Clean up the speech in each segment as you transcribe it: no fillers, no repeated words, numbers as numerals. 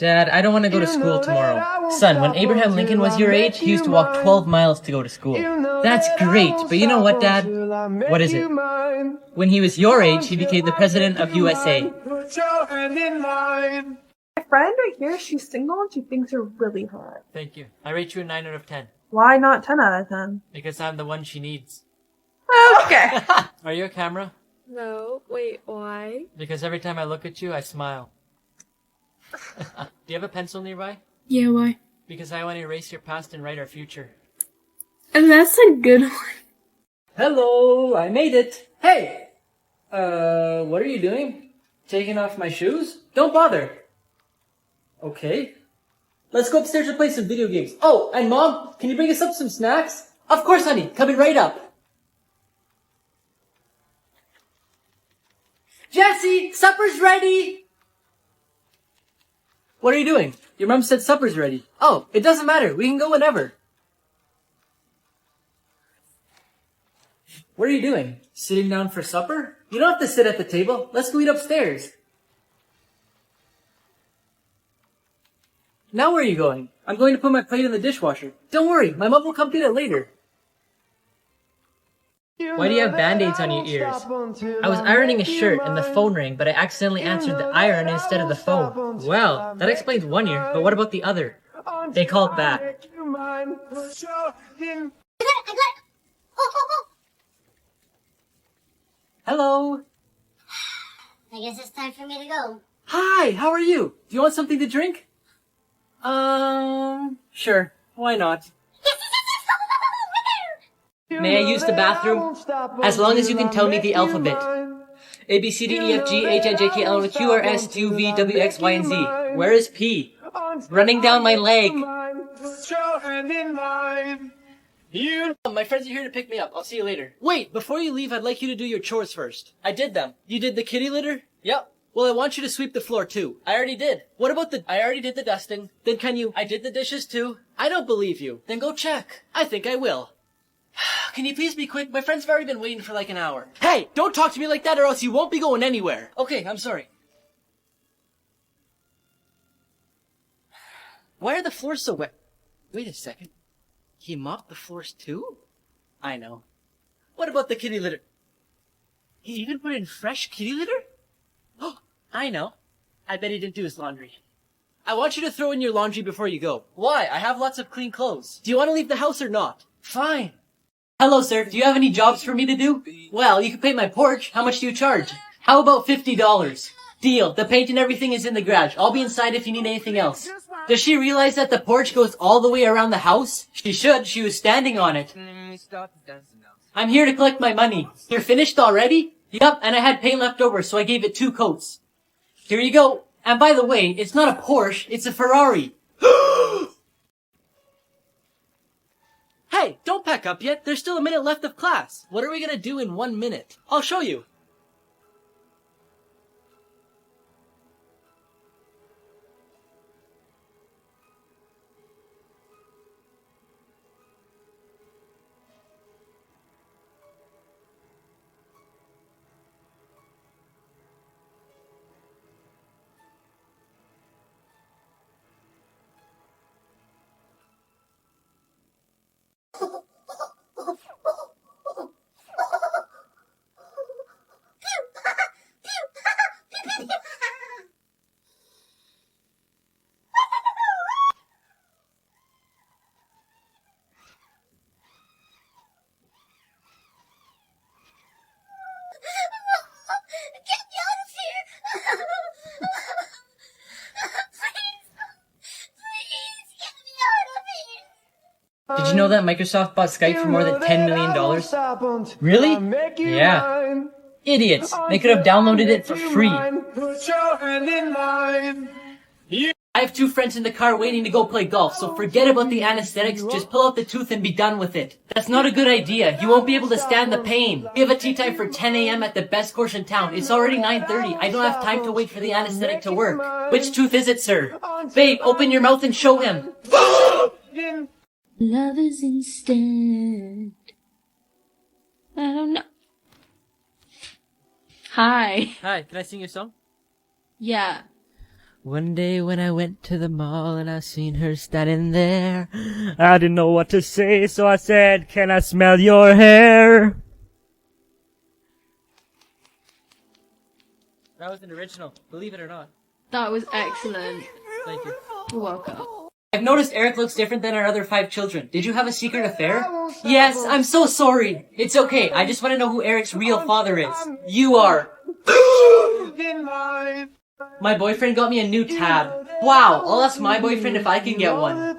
Dad, I don't want to go to school tomorrow. Son, when Abraham Lincoln was your age, he used to walk 12 miles to go to school. That's great, but you know what, Dad? What is it? When he was your age, he became the president of USA. My friend right here, she's single and she thinks you're really hot. Thank you. I rate you a 9 out of 10. Why not 10 out of 10? Because I'm the one she needs. Okay. Are you a camera? No. Wait, why? Because every time I look at you, I smile. Do you have a pencil nearby? Yeah, why? Because I want to erase your past and write our future. And that's a good one. Hello, I made it. Hey! What are you doing? Taking off my shoes? Don't bother. Okay. Let's go upstairs and play some video games. Oh, and Mom, can you bring us up some snacks? Of course, honey. Coming right up. Jesse, supper's ready! What are you doing? Your mom said supper's ready. Oh, it doesn't matter. We can go whenever. What are you doing? Sitting down for supper? You don't have to sit at the table. Let's go eat upstairs. Now where are you going? I'm going to put my plate in the dishwasher. Don't worry, my mom will come get it later. Why do you have band-aids on your ears? I was ironing a shirt and the phone rang, but I accidentally answered the iron instead of the phone. Well, that explains one ear, but what about the other? They called back. I got it! Hello. I guess it's time for me to go. Hi, how are you? Do you want something to drink? Sure. Why not? May I use the bathroom? As long as you can tell me the alphabet. A, B, C, D, E, F, G, H, I, J, K, L, M, N, Q, R, S, T, U, V, W, X, Y, and Z. Where is P? Running down my leg. My friends are here to pick me up. I'll see you later. Wait, before you leave, I'd like you to do your chores first. I did them. You did the kitty litter? Yep. Well, I want you to sweep the floor too. I already did. What about I already did the dusting. Then can you? I did the dishes too. I don't believe you. Then go check. I think I will. Can you please be quick? My friends have already been waiting for like an hour. Hey, don't talk to me like that or else you won't be going anywhere. Okay, I'm sorry. Why are the floors so wet? Wait a second. He mopped the floors too? I know. What about the kitty litter? He even put in fresh kitty litter? Oh, I know. I bet he didn't do his laundry. I want you to throw in your laundry before you go. Why? I have lots of clean clothes. Do you want to leave the house or not? Fine. Hello, sir. Do you have any jobs for me to do? Well, you can paint my porch. How much do you charge? How about $50? Deal. The paint and everything is in the garage. I'll be inside if you need anything else. Does she realize that the porch goes all the way around the house? She should. She was standing on it. I'm here to collect my money. You're finished already? Yup, and I had paint left over, so I gave it 2 coats. Here you go. And by the way, it's not a Porsche, it's a Ferrari. Hey, don't pack up yet. There's still a minute left of class. What are we gonna do in 1 minute? I'll show you. Get me out of here! Please, get me out of here! Did you know that Microsoft bought Skype for more than $10 million? Really? Yeah. Idiots! They could have downloaded it for free. I have 2 friends in the car waiting to go play golf, so forget about the anesthetics, just pull out the tooth and be done with it. That's not a good idea. You won't be able to stand the pain. We have a tea time for 10 a.m. at the best course in town. It's already 9:30. I don't have time to wait for the anesthetic to work. Which tooth is it, sir? Babe, open your mouth and show him. Love is instant. I don't know. Hi. Hi, can I sing your song? Yeah. One day when I went to the mall and I seen her standing there, I didn't know what to say, so I said, "Can I smell your hair?" That was an original, believe it or not. That was excellent. Thank you. You're welcome. I've noticed Eric looks different than our other 5 children. Did you have a secret affair? Yes, I'm so sorry. It's okay. I just want to know who Eric's real father is. You are. My boyfriend got me a new tab. Wow, I'll ask my boyfriend if I can get one.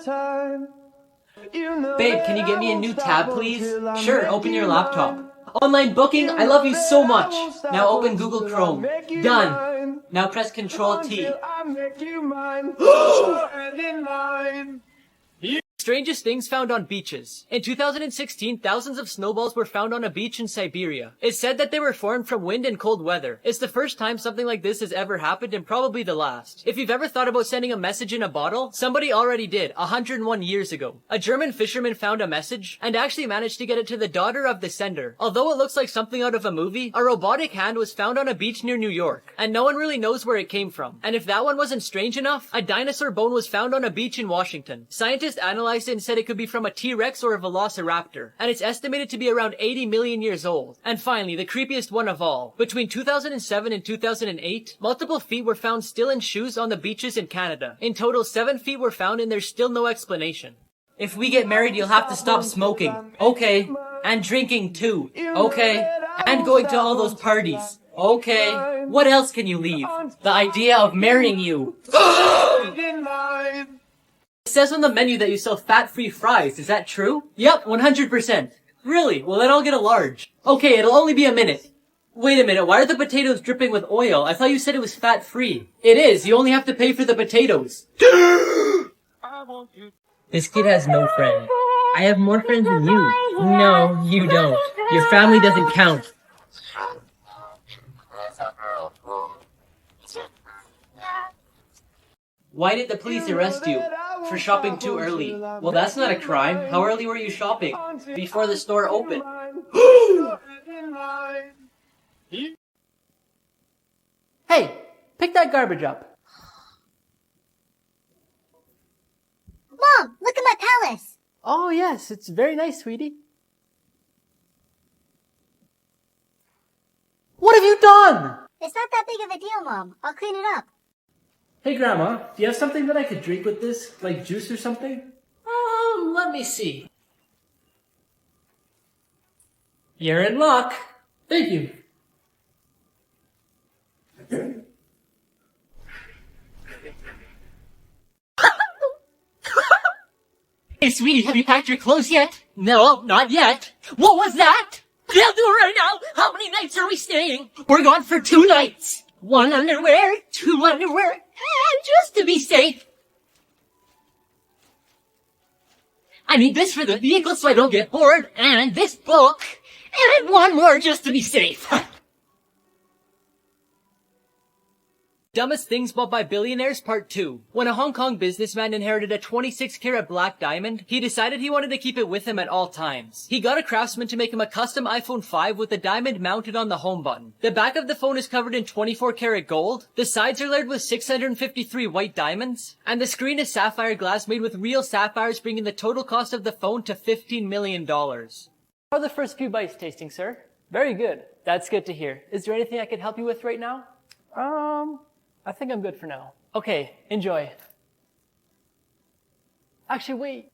Babe, can you get me a new tab, please? Sure, open your laptop. Online booking, I love you so much. Now open Google Chrome. Done. Now press Control T. Strangest things found on beaches. In 2016, thousands of snowballs were found on a beach in Siberia. It's said that they were formed from wind and cold weather. It's the first time something like this has ever happened and probably the last. If you've ever thought about sending a message in a bottle, somebody already did, 101 years ago. A German fisherman found a message and actually managed to get it to the daughter of the sender. Although it looks like something out of a movie, a robotic hand was found on a beach near New York, and no one really knows where it came from. And if that one wasn't strange enough, a dinosaur bone was found on a beach in Washington. Scientists analyzed it and said it could be from a T-Rex or a Velociraptor, and it's estimated to be around 80 million years old. And finally, the creepiest one of all. Between 2007 and 2008, multiple feet were found still in shoes on the beaches in Canada. In total, 7 feet were found and there's still no explanation. If we get married, you'll have to stop smoking. Okay. And drinking too. Okay. And going to all those parties. Okay. What else can you leave? The idea of marrying you. It says on the menu that you sell fat-free fries. Is that true? Yep, 100%. Really? Well, then I'll get a large. Okay, it'll only be a minute. Wait a minute, why are the potatoes dripping with oil? I thought you said it was fat-free. It is, you only have to pay for the potatoes. This kid has no friend. I have more friends than you. No, you don't. Your family doesn't count. Why did the police arrest you? For shopping too early. Well, that's not a crime. How early were you shopping? Before the store opened. Hey, pick that garbage up. Mom, look at my palace. Oh yes, it's very nice, sweetie. What have you done? It's not that big of a deal, Mom. I'll clean it up. Hey Grandma, do you have something that I could drink with this? Like juice or something? Let me see. You're in luck. Thank you. Hey sweetie, have you packed your clothes yet? No, not yet. What was that? I'll do it right now. How many nights are we staying? We're gone for 2 nights. 1 underwear, 2 underwear, and just to be safe. I need this for the vehicle so I don't get bored, and this book, and 1 more just to be safe. Dumbest Things Bought by Billionaires Part 2. When a Hong Kong businessman inherited a 26-carat black diamond, he decided he wanted to keep it with him at all times. He got a craftsman to make him a custom iPhone 5 with the diamond mounted on the home button. The back of the phone is covered in 24-carat gold, the sides are layered with 653 white diamonds, and the screen is sapphire glass made with real sapphires, bringing the total cost of the phone to $15 million. How are the first few bites tasting, sir? Very good. That's good to hear. Is there anything I could help you with right now? I think I'm good for now. Okay, enjoy. Actually, wait.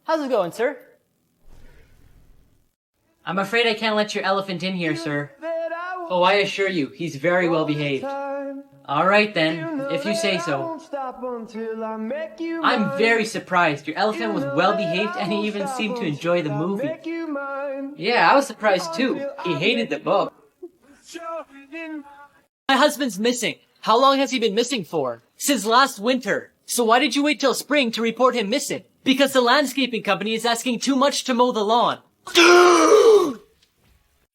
How's it going, sir? I'm afraid I can't let your elephant in here, sir. Oh, I assure you, he's very well behaved. Alright then, if you say so. I'm very surprised. Your elephant was well behaved and he even seemed to enjoy the movie. Yeah, I was surprised too. He hated the book. My husband's missing. How long has he been missing for? Since last winter. So why did you wait till spring to report him missing? Because the landscaping company is asking too much to mow the lawn.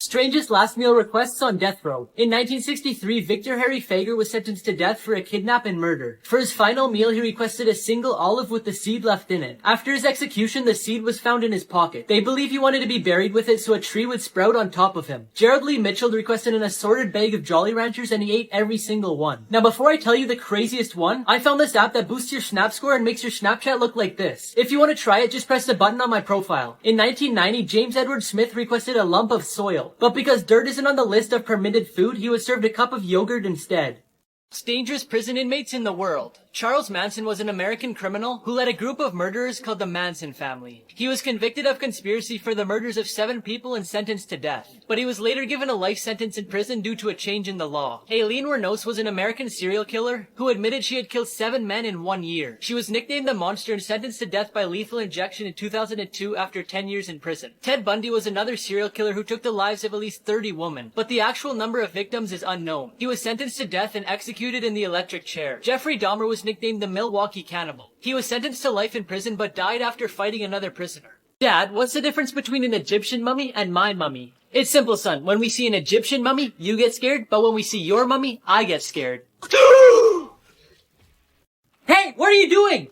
Strangest last meal requests on death row. In 1963, Victor Harry Fager was sentenced to death for a kidnap and murder. For his final meal, he requested a single olive with the seed left in it. After his execution, the seed was found in his pocket. They believe he wanted to be buried with it so a tree would sprout on top of him. Gerald Lee Mitchell requested an assorted bag of Jolly Ranchers and he ate every single one. Now before I tell you the craziest one, I found this app that boosts your Snap score and makes your Snapchat look like this. If you want to try it, just press the button on my profile. In 1990, James Edward Smith requested a lump of soil. But because dirt isn't on the list of permitted food, he was served a cup of yogurt instead. Most dangerous prison inmates in the world. Charles Manson was an American criminal who led a group of murderers called the Manson family. He was convicted of conspiracy for the murders of 7 people and sentenced to death. But he was later given a life sentence in prison due to a change in the law. Aileen Wuornos was an American serial killer who admitted she had killed 7 men in 1 year. She was nicknamed the Monster and sentenced to death by lethal injection in 2002 after 10 years in prison. Ted Bundy was another serial killer who took the lives of at least 30 women, but the actual number of victims is unknown. He was sentenced to death and executed in the electric chair. Jeffrey Dahmer was nicknamed the Milwaukee Cannibal. He was sentenced to life in prison but died after fighting another prisoner. Dad, what's the difference between an Egyptian mummy and my mummy? It's simple, son. When we see an Egyptian mummy, you get scared, but when we see your mummy, I get scared. Hey, what are you doing?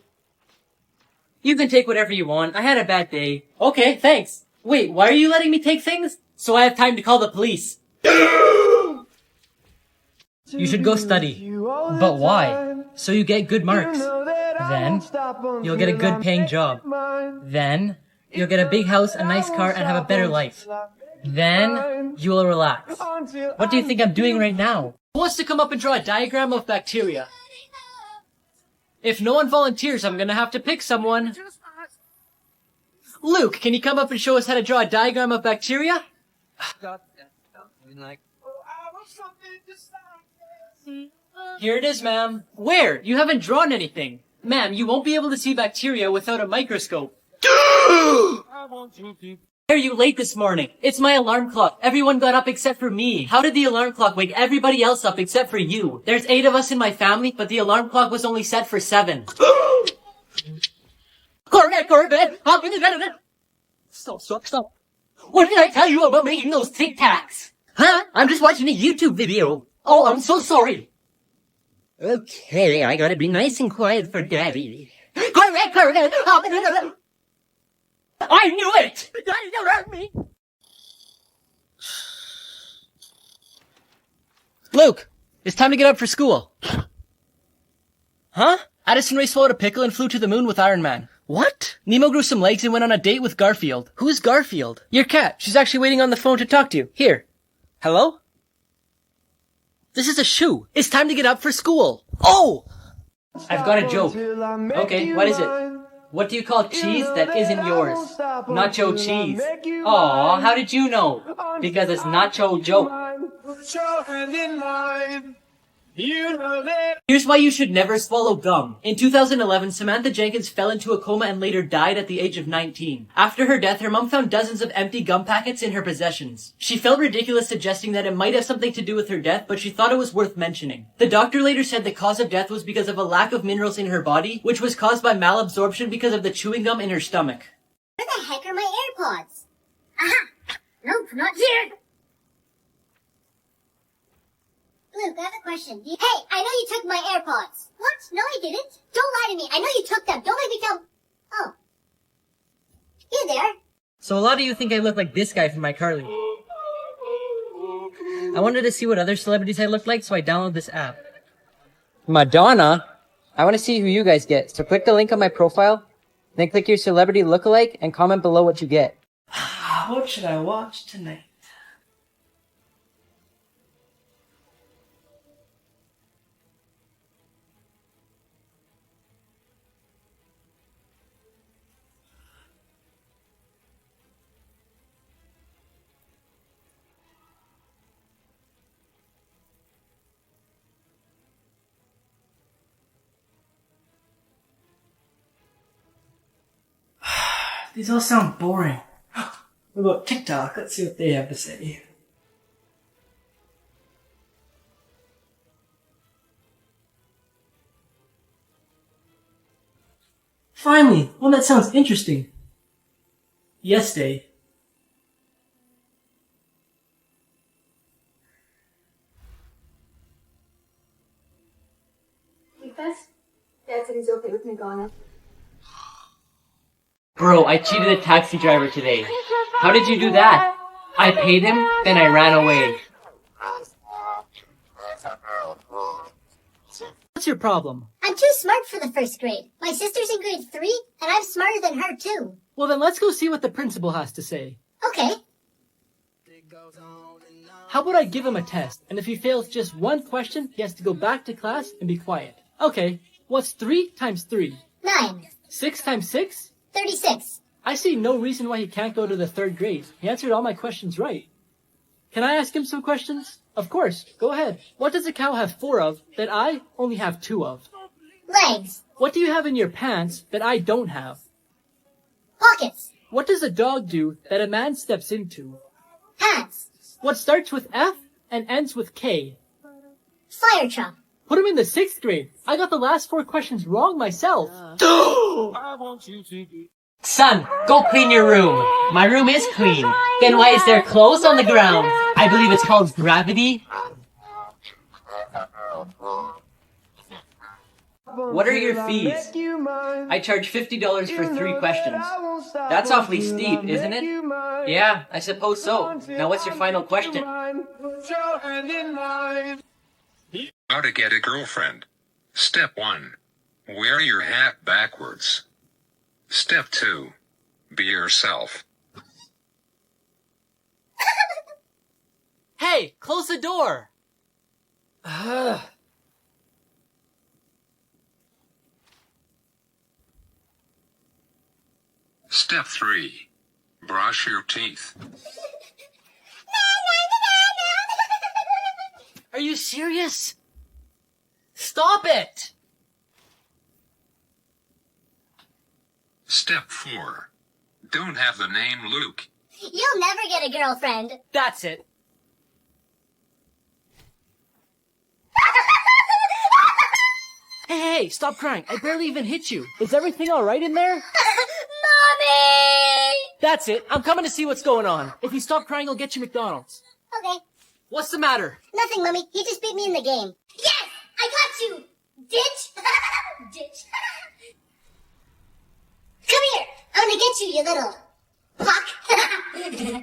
You can take whatever you want. I had a bad day. Okay, thanks. Wait, why are you letting me take things? So I have time to call the police. You should go study. But why? So you get good marks. Then, you'll get a good paying job. Then, you'll get a big house, a nice car, and have a better life. Then, you will relax. What do you think I'm doing right now? Who wants to come up and draw a diagram of bacteria? If no one volunteers, I'm gonna have to pick someone. Luke, can you come up and show us how to draw a diagram of bacteria? Here it is, ma'am. Where? You haven't drawn anything. Ma'am, you won't be able to see bacteria without a microscope. Why are you late this morning? It's my alarm clock. Everyone got up except for me. How did the alarm clock wake everybody else up except for you? There's 8 of us in my family, but the alarm clock was only set for 7. Corvette! Stop. What did I tell you about making those Tic Tacs? Huh? I'm just watching a YouTube video. Oh, I'm so sorry. Okay, I gotta be nice and quiet for Daddy. Corvette! I knew it! Daddy, don't hurt me! Luke, it's time to get up for school. Huh? Addison Ray swallowed a pickle and flew to the moon with Iron Man. What? Nemo grew some legs and went on a date with Garfield. Who's Garfield? Your cat. She's actually waiting on the phone to talk to you. Here. Hello? This is a shoe. It's time to get up for school. Oh! I've got a joke. Okay, what is it? What do you call cheese that isn't yours? Nacho cheese. Aw, how did you know? Because it's nacho joke. Here's why you should never swallow gum. In 2011, Samantha Jenkins fell into a coma and later died at the age of 19. After her death, her mom found dozens of empty gum packets in her possessions. She felt ridiculous suggesting that it might have something to do with her death, but she thought it was worth mentioning. The doctor later said the cause of death was because of a lack of minerals in her body, which was caused by malabsorption because of the chewing gum in her stomach. Where the heck are my AirPods? Aha! Nope, not here! Luke, I have a question. Hey, I know you took my AirPods. What? No, I didn't. Don't lie to me. I know you took them. Don't make me tell... Oh. You there? So a lot of you think I look like this guy from iCarly. I wanted to see what other celebrities I looked like, so I downloaded this app. Madonna? I want to see who you guys get, so click the link on my profile, then click your celebrity lookalike, and comment below what you get. What should I watch tonight? These all sound boring. What about TikTok? Let's see what they have to say. Finally, one that sounds interesting. Yes Day. with us? Dad said he's okay with me going up. Bro, I cheated a taxi driver today. How did you do that? I paid him, then I ran away. What's your problem? I'm too smart for the first grade. My sister's in grade 3, and I'm smarter than her too. Well, then let's go see what the principal has to say. Okay. How about I give him a test, and if he fails just one question, he has to go back to class and be quiet. Okay, what's 3 times 3? 9. 6 times 6? 36. I see no reason why he can't go to the 3rd grade. He answered all my questions right. Can I ask him some questions? Of course, go ahead. What does a cow have 4 of that I only have 2 of? Legs. What do you have in your pants that I don't have? Pockets. What does a dog do that a man steps into? Pants. What starts with F and ends with K? Fire truck. Put him in the 6th grade. I got the last 4 questions wrong myself. Son, go clean your room. My room is clean. Then why is there clothes on the ground? I believe it's called gravity. What are your fees? I charge $50 for 3 questions. That's awfully steep, isn't it? Yeah, I suppose so. Now what's your final question? How to get a girlfriend. Step 1. Wear your hat backwards. Step 2. Be yourself. Hey, close the door! Step 3. Brush your teeth. Are you serious? Stop it! Step 4. Don't have the name Luke. You'll never get a girlfriend. That's it. Hey, stop crying. I barely even hit you. Is everything alright in there? Mommy! That's it. I'm coming to see what's going on. If you stop crying, I'll get you McDonald's. Okay. What's the matter? Nothing, Mummy. He just beat me in the game. Yes! I got you! Ditch! Ditch. Come here! I'm gonna get you, you little puck.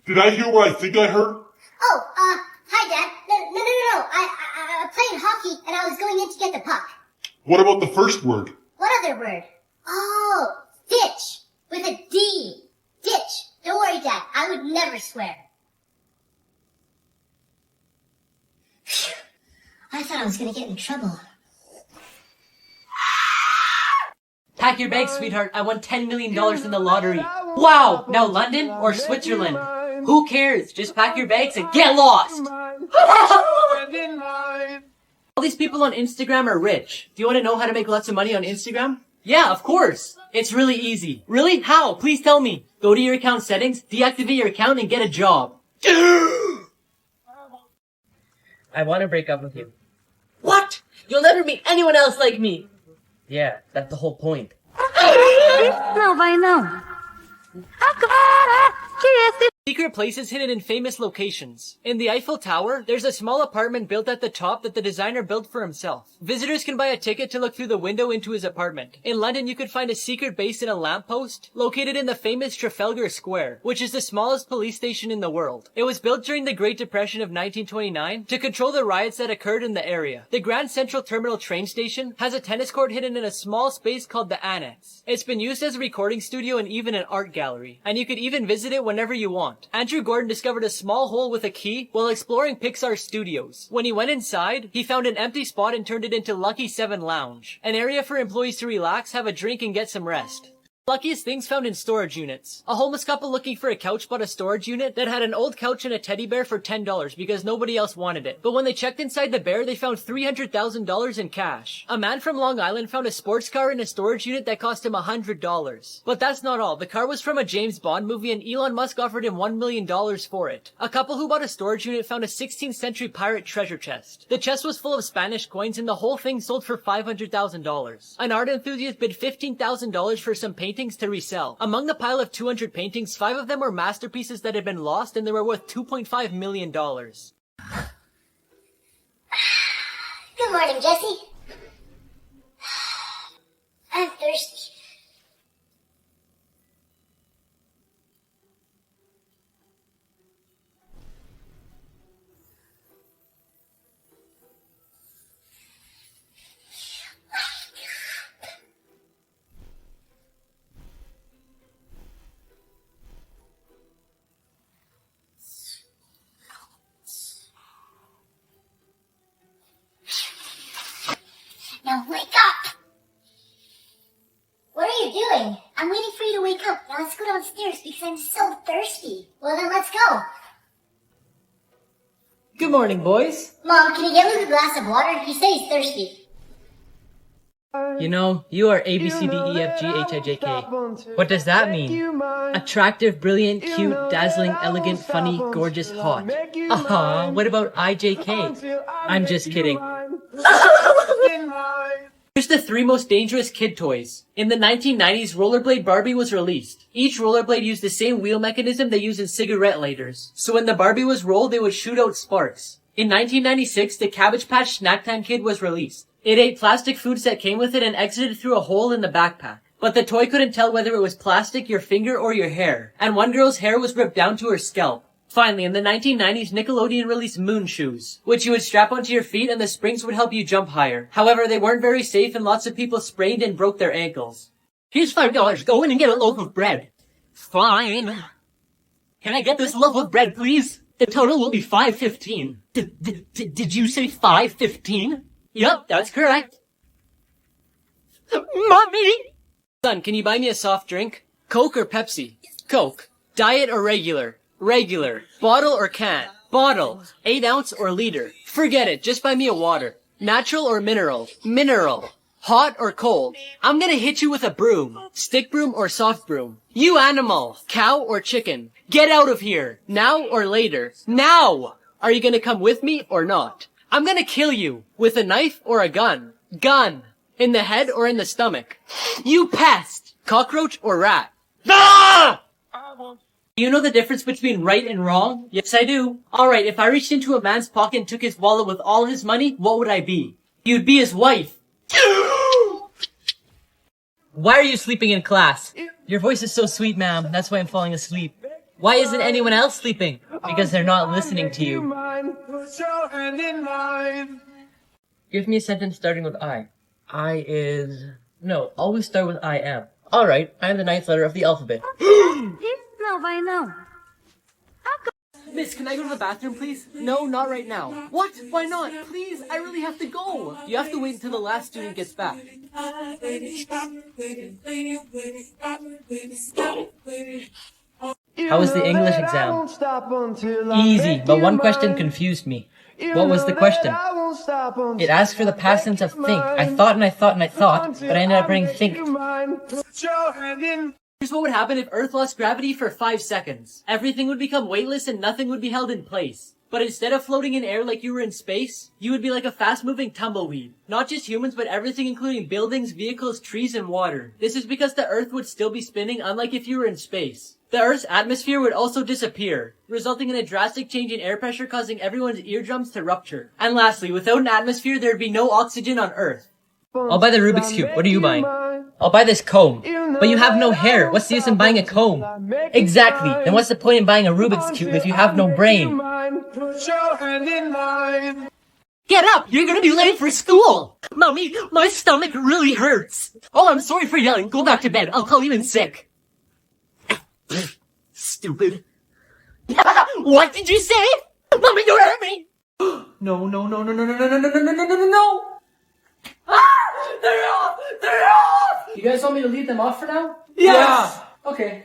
Did I hear what I think I heard? Oh, hi, Dad. No. I'm playing hockey, and I was going in to get the puck. What about the first word? What other word? Oh, ditch. With a D. Ditch. Don't worry, Dad. I would never swear. Phew. I thought I was gonna get in trouble. Pack your bags, sweetheart. I won $10 million in the lottery. Wow! Now London or Switzerland? Who cares? Just pack your bags and get lost! All these people on Instagram are rich. Do you want to know how to make lots of money on Instagram? Yeah, of course. It's really easy. Really? How? Please tell me. Go to your account settings, deactivate your account, and get a job. I want to break up with you. What? You'll never meet anyone else like me. Yeah, that's the whole point. Não vai não. Agora que esse Secret places hidden in famous locations. In the Eiffel Tower, there's a small apartment built at the top that the designer built for himself. Visitors can buy a ticket to look through the window into his apartment. In London, you could find a secret base in a lamppost, located in the famous Trafalgar Square, which is the smallest police station in the world. It was built during the Great Depression of 1929 to control the riots that occurred in the area. The Grand Central Terminal train station has a tennis court hidden in a small space called the Annex. It's been used as a recording studio and even an art gallery, and you could even visit it whenever you want. Andrew Gordon discovered a small hole with a key while exploring Pixar Studios. When he went inside, he found an empty spot and turned it into Lucky 7 Lounge, an area for employees to relax, have a drink, and get some rest. Luckiest things found in storage units. A homeless couple looking for a couch bought a storage unit that had an old couch and a teddy bear for $10 because nobody else wanted it. But when they checked inside the bear, they found $300,000 in cash. A man from Long Island found a sports car in a storage unit that cost him $100. But that's not all. The car was from a James Bond movie and Elon Musk offered him $1 million for it. A couple who bought a storage unit found a 16th century pirate treasure chest. The chest was full of Spanish coins and the whole thing sold for $500,000. An art enthusiast bid $15,000 for some paintings to resell. Among the pile of 200 paintings, 5 of them were masterpieces that had been lost and they were worth $2.5 million. Good morning, Jesse. I'm thirsty. Now wake up! What are you doing? I'm waiting for you to wake up. Now let's go downstairs because I'm so thirsty. Well then let's go. Good morning, boys. Mom, can you get Luke a glass of water? He said he's thirsty. You know, you are A, B, C, D, E, F, G, H, I, J, K. What does that mean? Attractive, brilliant, cute, dazzling, elegant, funny, gorgeous, hot. What about I, J, K? I'm just kidding. Here's the 3 most dangerous kid toys. In the 1990s, Rollerblade Barbie was released. Each rollerblade used the same wheel mechanism they use in cigarette lighters. So when the Barbie was rolled, it would shoot out sparks. In 1996, the Cabbage Patch Snack Time Kid was released. It ate plastic foods that came with it and exited through a hole in the backpack. But the toy couldn't tell whether it was plastic, your finger, or your hair. And one girl's hair was ripped down to her scalp. Finally, in the 1990s, Nickelodeon released Moon Shoes, which you would strap onto your feet and the springs would help you jump higher. However, they weren't very safe and lots of people sprained and broke their ankles. Here's $5. Go in and get a loaf of bread. Fine. Can I get this loaf of bread, please? The total will be $5.15. Did you say $5.15? Yep, that's correct. Mommy! Son, can you buy me a soft drink? Coke or Pepsi? Coke. Diet or regular? Regular. Bottle or can? Bottle. 8 ounce or liter? Forget it, just buy me a water. Natural or mineral? Mineral. Hot or cold? I'm gonna hit you with a broom. Stick broom or soft broom? You animal. Cow or chicken? Get out of here. Now or later? Now! Are you gonna come with me or not? I'm gonna kill you. With a knife or a gun? Gun. In the head or in the stomach? You pest! Cockroach or rat? Ah! Do you know the difference between right and wrong? Yes, I do. Alright, if I reached into a man's pocket and took his wallet with all his money, what would I be? You'd be his wife. Why are you sleeping in class? Your voice is so sweet, ma'am. That's why I'm falling asleep. Why isn't anyone else sleeping? Because they're not listening to you. Give me a sentence starting with I. I is... No, always start with I am. Alright, I am the 9th letter of the alphabet. Não vai não. Miss, can I go to the bathroom, please? No, not right now. What? Why not? Please, I really have to go. You have to wait until the last student gets back. How was the English exam? Easy, but one question confused me. What was the question? It asked for the past tense of think. I thought and I thought and I thought, but I ended up writing think. Here's what would happen if Earth lost gravity for 5 seconds. Everything would become weightless and nothing would be held in place. But instead of floating in air like you were in space, you would be like a fast-moving tumbleweed. Not just humans, but everything including buildings, vehicles, trees, and water. This is because the Earth would still be spinning, unlike if you were in space. The Earth's atmosphere would also disappear, resulting in a drastic change in air pressure causing everyone's eardrums to rupture. And lastly, without an atmosphere, there'd be no oxygen on Earth. I'll buy the Rubik's Cube. What are you buying? I'll buy this comb. But you have no hair. What's the use in buying a comb? Exactly. Then what's the point in buying a Rubik's Cube if you have no brain? Get up! You're gonna be late for school! Mommy, my stomach really hurts. Oh, I'm sorry for yelling. Go back to bed. I'll call you in sick. Stupid. What did you say? Mommy, you hurt me! No, no, no, no, no, no, no, no, no, no, no, no, no, no! Ah! They're off! They're off! You guys want me to leave them off for now? Yes! Yeah. Okay.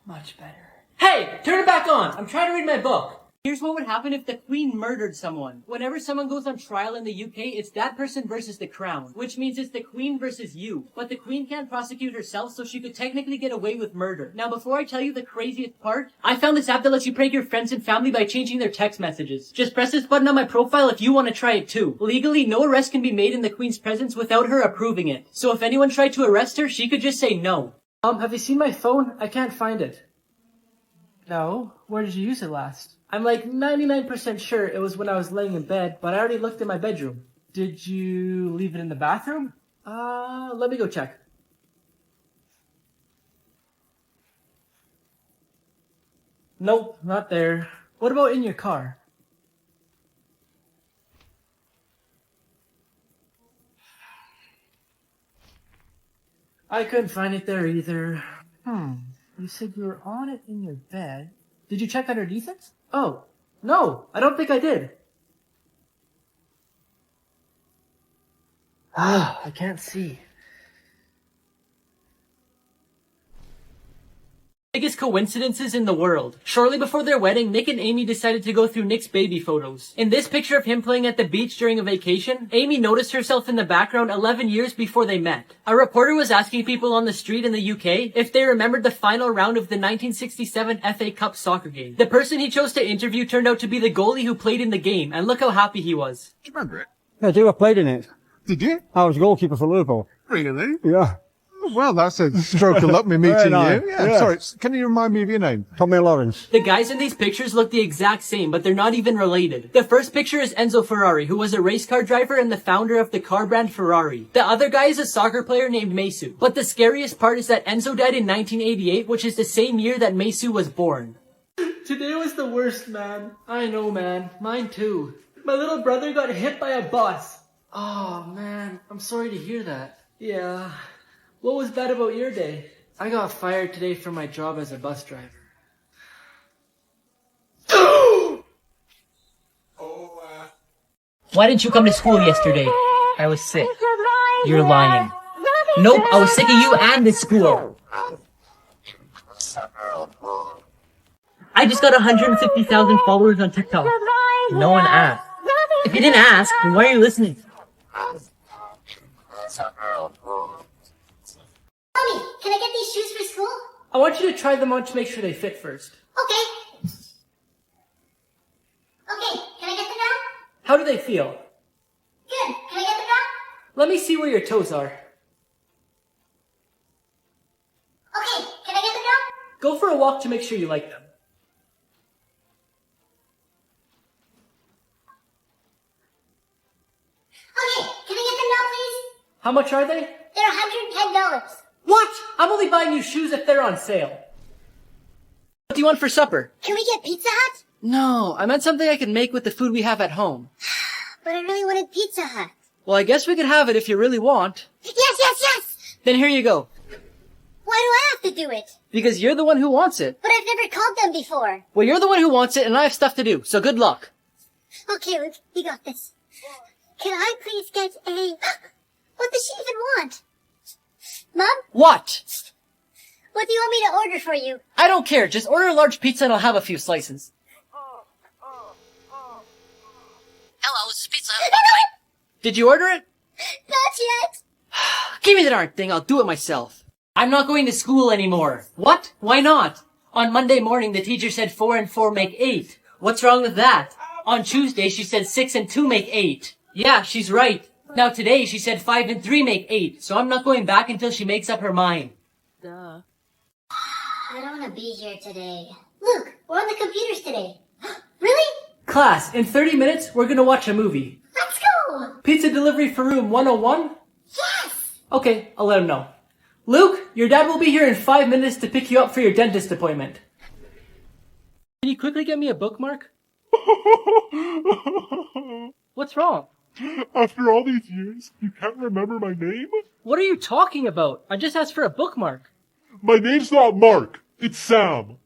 Much better. Hey! Turn it back on! I'm trying to read my book. Here's what would happen if the Queen murdered someone. Whenever someone goes on trial in the UK, it's that person versus the Crown, which means it's the Queen versus you. But the Queen can't prosecute herself, so she could technically get away with murder. Now, before I tell you the craziest part, I found this app that lets you prank your friends and family by changing their text messages. Just press this button on my profile if you want to try it too. Legally, no arrest can be made in the Queen's presence without her approving it. So if anyone tried to arrest her, she could just say no. Have you seen my phone? I can't find it. No? Where did you use it last? I'm like 99% sure it was when I was laying in bed, but I already looked in my bedroom. Did you leave it in the bathroom? Let me go check. Nope, not there. What about in your car? I couldn't find it there either. You said you were on it in your bed. Did you check underneath it? Oh, no, I don't think I did. I can't see. Biggest coincidences in the world. Shortly before their wedding, Nick and Amy decided to go through Nick's baby photos. In this picture of him playing at the beach during a vacation, Amy noticed herself in the background 11 years before they met. A reporter was asking people on the street in the UK if they remembered the final round of the 1967 FA Cup soccer game. The person he chose to interview turned out to be the goalie who played in the game, and look how happy he was. Do you remember it? I do. I played in it. Did you? I was goalkeeper for Liverpool. Really? Yeah. Well, that's a stroke of luck, me meeting nice. you. Yeah, Yeah. Sorry, can you remind me of your name? Tommy Lawrence. The guys in these pictures look the exact same, but they're not even related. The first picture is Enzo Ferrari, who was a race car driver and the founder of the car brand Ferrari. The other guy is a soccer player named Mesu. But the scariest part is that Enzo died in 1988, which is the same year that Mesu was born. Today was the worst, man. I know, man. Mine too. My little brother got hit by a bus. Oh, man. I'm sorry to hear that. Yeah. What was bad about your day? I got fired today from my job as a bus driver. Why didn't you come to school yesterday? I was sick. You're lying. Nope, I was sick of you and this school. I just got 150,000 followers on TikTok. No one asked. If you didn't ask, then why are you listening? Mommy, can I get these shoes for school? I want you to try them on to make sure they fit first. Okay. Okay, can I get them now? How do they feel? Good. Can I get them now? Let me see where your toes are. Okay, can I get them now? Go for a walk to make sure you like them. Okay, can I get them now, please? How much are they? They're $110. What? I'm only buying you shoes if they're on sale. What do you want for supper? Can we get Pizza Hut? No, I meant something I can make with the food we have at home. But I really wanted Pizza Hut. Well, I guess we could have it if you really want. Yes! Then here you go. Why do I have to do it? Because you're the one who wants it. But I've never called them before. Well, you're the one who wants it and I have stuff to do, so good luck. Okay, Luke, you got this. Can I please get a... What does she even want? Mom, What? what do you want me to order for you? I don't care, just order a large pizza and I'll have a few slices. Hello, this is Pizza. Did you order it? Not yet. Give me the darn thing, I'll do it myself. I'm not going to school anymore. What? Why not? On Monday morning, the teacher said 4 and 4 make 8. What's wrong with that? On Tuesday, she said 6 and 2 make 8. Yeah, she's right. Now today, she said 5 and 3 make 8, so I'm not going back until she makes up her mind. I don't want to be here today. Luke, we're on the computers today. Really? Class, in 30 minutes, we're gonna watch a movie. Let's go! Pizza delivery for room 101? Yes! Okay, I'll let him know. Luke, your dad will be here in 5 minutes to pick you up for your dentist appointment. Can you quickly get me a bookmark? What's wrong? After all these years, you can't remember my name? What are you talking about? I just asked for a bookmark. My name's not Mark. It's Sam.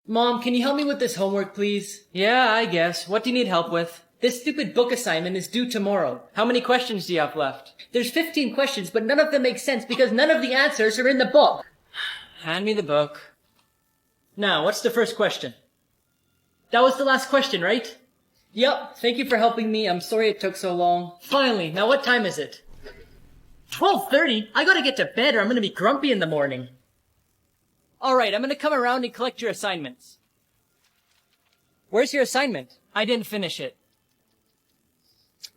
Mom, can you help me with this homework, please? Yeah, I guess. What do you need help with? This stupid book assignment is due tomorrow. How many questions do you have left? There's 15 questions, but none of them make sense because none of the answers are in the book. Hand me the book. Now, what's the first question? That was the last question, right? Yup, thank you for helping me. I'm sorry it took so long. Finally, now what time is it? 12:30? I gotta get to bed or I'm gonna be grumpy in the morning. Alright, I'm gonna come around and collect your assignments. Where's your assignment? I didn't finish it.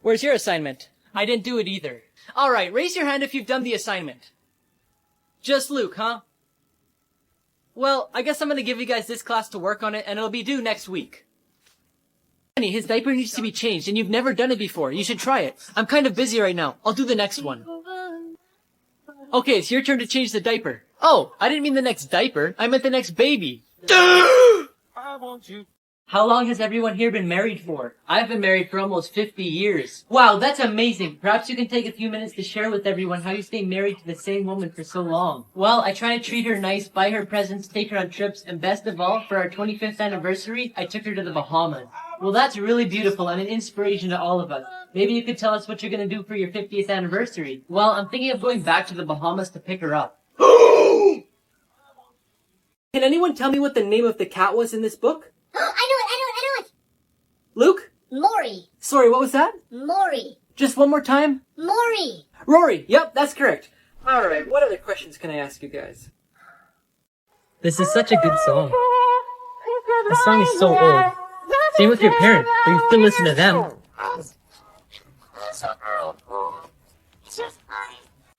Where's your assignment? I didn't do it either. Alright, raise your hand if you've done the assignment. Just Luke, huh? Well, I guess I'm gonna give you guys this class to work on it and it'll be due next week. Honey, his diaper needs to be changed, and you've never done it before. You should try it. I'm kind of busy right now. I'll do the next one. Okay, it's your turn to change the diaper. Oh, I didn't mean the next diaper. I meant the next baby. How long has everyone here been married for? I've been married for almost 50 years. Wow, that's amazing. Perhaps you can take a few minutes to share with everyone how you stay married to the same woman for so long. Well, I try to treat her nice, buy her presents, take her on trips, and best of all, for our 25th anniversary, I took her to the Bahamas. Well, that's really beautiful and an inspiration to all of us. Maybe you could tell us what you're going to do for your 50th anniversary. Well, I'm thinking of going back to the Bahamas to pick her up. Can anyone tell me what the name of the cat was in this book? I know it. Luke? Maury. Sorry, what was that? Maury. Just one more time? Maury. Rory. Yep, that's correct. Alright, what other questions can I ask you guys? This is such a good song. The song is so old. Same with your parents, but you still listen to them. Are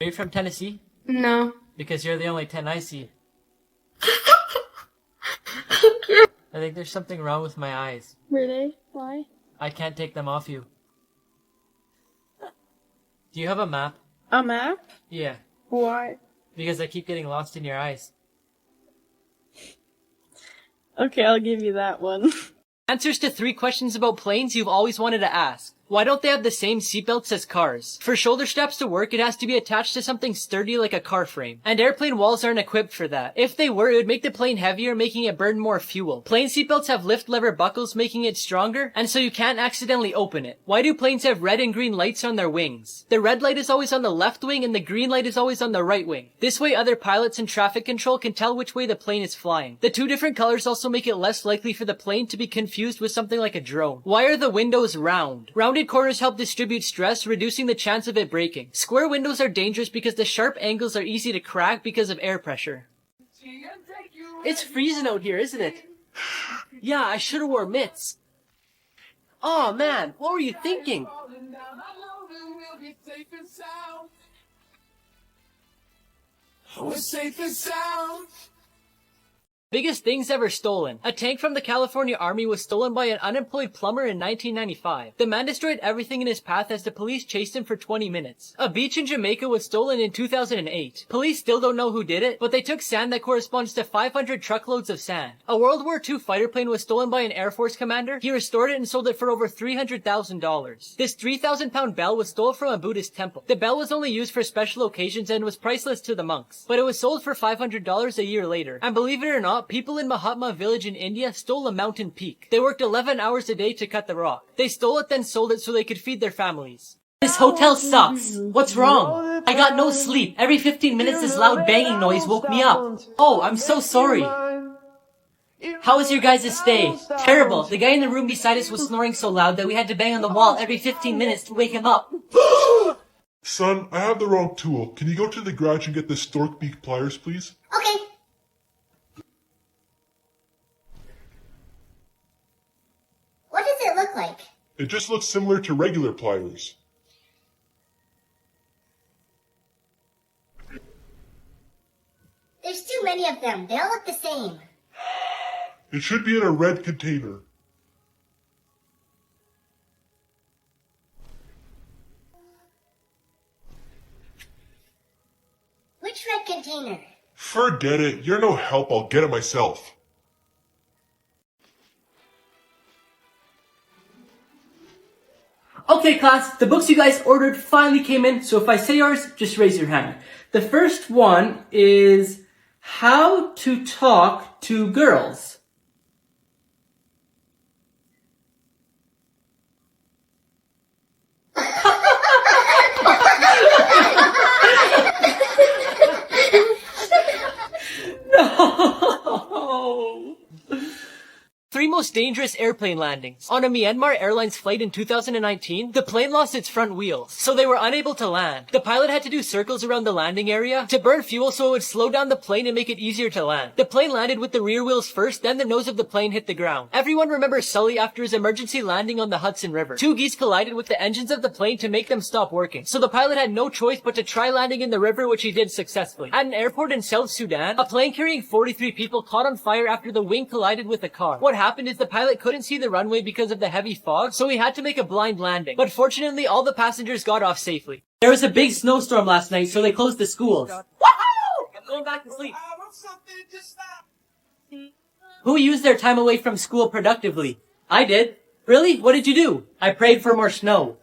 you from Tennessee? No. Because you're the only 10 I see. I think there's something wrong with my eyes. Really? Why? I can't take them off you. Do you have a map? A map? Yeah, Why? because I keep getting lost in your eyes. Okay, I'll give you that one. Answers to 3 questions about planes you've always wanted to ask. Why don't they have the same seatbelts as cars? For shoulder straps to work, it has to be attached to something sturdy like a car frame. And airplane walls aren't equipped for that. If they were, it would make the plane heavier, making it burn more fuel. Plane seatbelts have lift lever buckles, making it stronger, and so you can't accidentally open it. Why do planes have red and green lights on their wings? The red light is always on the left wing, and the green light is always on the right wing. This way, other pilots and traffic control can tell which way the plane is flying. The 2 different colors also make it less likely for the plane to be confused with something like a drone. Why are the windows round? Rounded corners help distribute stress, reducing the chance of it breaking. Square windows are dangerous because the sharp angles are easy to crack because of air pressure. It's freezing out here, isn't it? Yeah, I should have wore mitts. Oh man, what were you thinking? We're safe and sound. Biggest things ever stolen. A tank from the California Army was stolen by an unemployed plumber in 1995. The man destroyed everything in his path as the police chased him for 20 minutes. A beach in Jamaica was stolen in 2008. Police still don't know who did it, but they took sand that corresponds to 500 truckloads of sand. A World War II fighter plane was stolen by an Air Force commander. He restored it and sold it for over $300,000. This 3,000-pound bell was stolen from a Buddhist temple. The bell was only used for special occasions and was priceless to the monks, but it was sold for $500 a year later. And believe it or not, people in Mahatma village in India stole a mountain peak. They worked 11 hours a day to cut the rock. They stole it then sold it so they could feed their families. This hotel sucks. What's wrong? I got no sleep. Every 15 minutes this loud banging noise woke me up. Oh, I'm so sorry. How was your guys' stay? Terrible. The guy in the room beside us was snoring so loud that we had to bang on the wall every 15 minutes to wake him up. Son, I have the wrong tool. Can you go to the garage and get the stork beak pliers, please? Okay. What does it look like? It just looks similar to regular pliers. There's too many of them. They all look the same. It should be in a red container. Which red container? Forget it. You're no help. I'll get it myself. Okay, class, the books you guys ordered finally came in, so if I say yours, just raise your hand. The first one is How to Talk to Girls. No! 3 most dangerous airplane landings. On a Myanmar Airlines flight in 2019, the plane lost its front wheels, so they were unable to land. The pilot had to do circles around the landing area to burn fuel so it would slow down the plane and make it easier to land. The plane landed with the rear wheels first, then the nose of the plane hit the ground. Everyone remembers Sully after his emergency landing on the Hudson River. 2 geese collided with the engines of the plane to make them stop working, so the pilot had no choice but to try landing in the river, which he did successfully. At an airport in South Sudan, a plane carrying 43 people caught on fire after the wing collided with a car. What happened is the the pilot couldn't see the runway because of the heavy fog, so he had to make a blind landing. But fortunately, all the passengers got off safely. There was a big snowstorm last night, so they closed the schools. Woohoo! I'm going back to sleep. Who used their time away from school productively? I did. Really? What did you do? I prayed for more snow.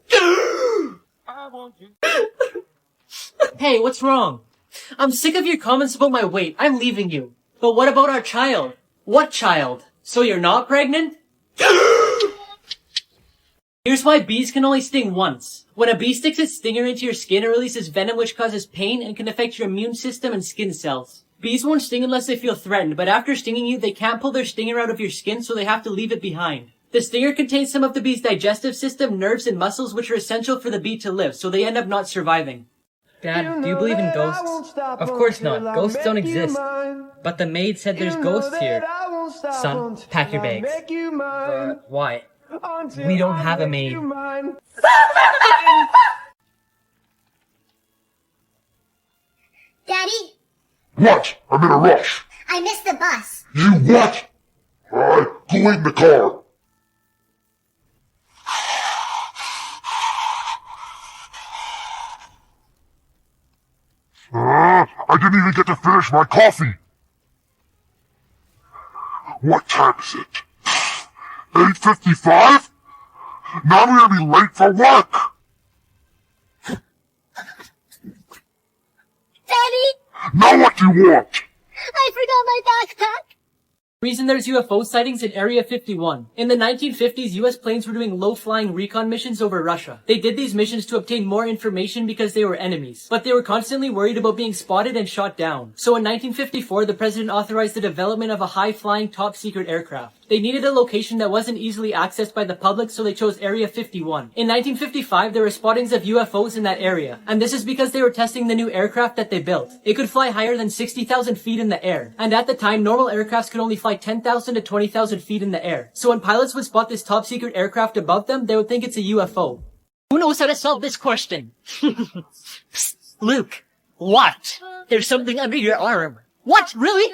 Hey, what's wrong? I'm sick of your comments about my weight. I'm leaving you. But what about our child? What child? So you're not pregnant? Here's why bees can only sting once. When a bee sticks its stinger into your skin, it releases venom which causes pain and can affect your immune system and skin cells. Bees won't sting unless they feel threatened, but after stinging you, they can't pull their stinger out of your skin, so they have to leave it behind. The stinger contains some of the bee's digestive system, nerves, and muscles which are essential for the bee to live, so they end up not surviving. Dad, do you believe in ghosts? Of course not. Ghosts don't exist. But the maid said there's ghosts here. Son, pack your bags. Why? We don't have a maid. Daddy, What? I'm in a rush. I missed the bus. You what? Alright, go wait in the car. I didn't even get to finish my coffee. What time is it? 8:55? Now I'm gonna be late for work. Daddy, Now what do you want? I forgot my backpack. Reason there's UFO sightings in Area 51. In the 1950s, US planes were doing low-flying recon missions over Russia. They did these missions to obtain more information because they were enemies, but they were constantly worried about being spotted and shot down. So in 1954, the president authorized the development of a high-flying top-secret aircraft. They needed a location that wasn't easily accessed by the public, so they chose Area 51. In 1955, there were spottings of UFOs in that area, and this is because they were testing the new aircraft that they built. It could fly higher than 60,000 feet in the air, and at the time, normal aircrafts could only fly 10,000 to 20,000 feet in the air. So when pilots would spot this top-secret aircraft above them, they would think it's a UFO. Who knows how to solve this question? Psst, Luke. What? There's something under your arm. What? Really?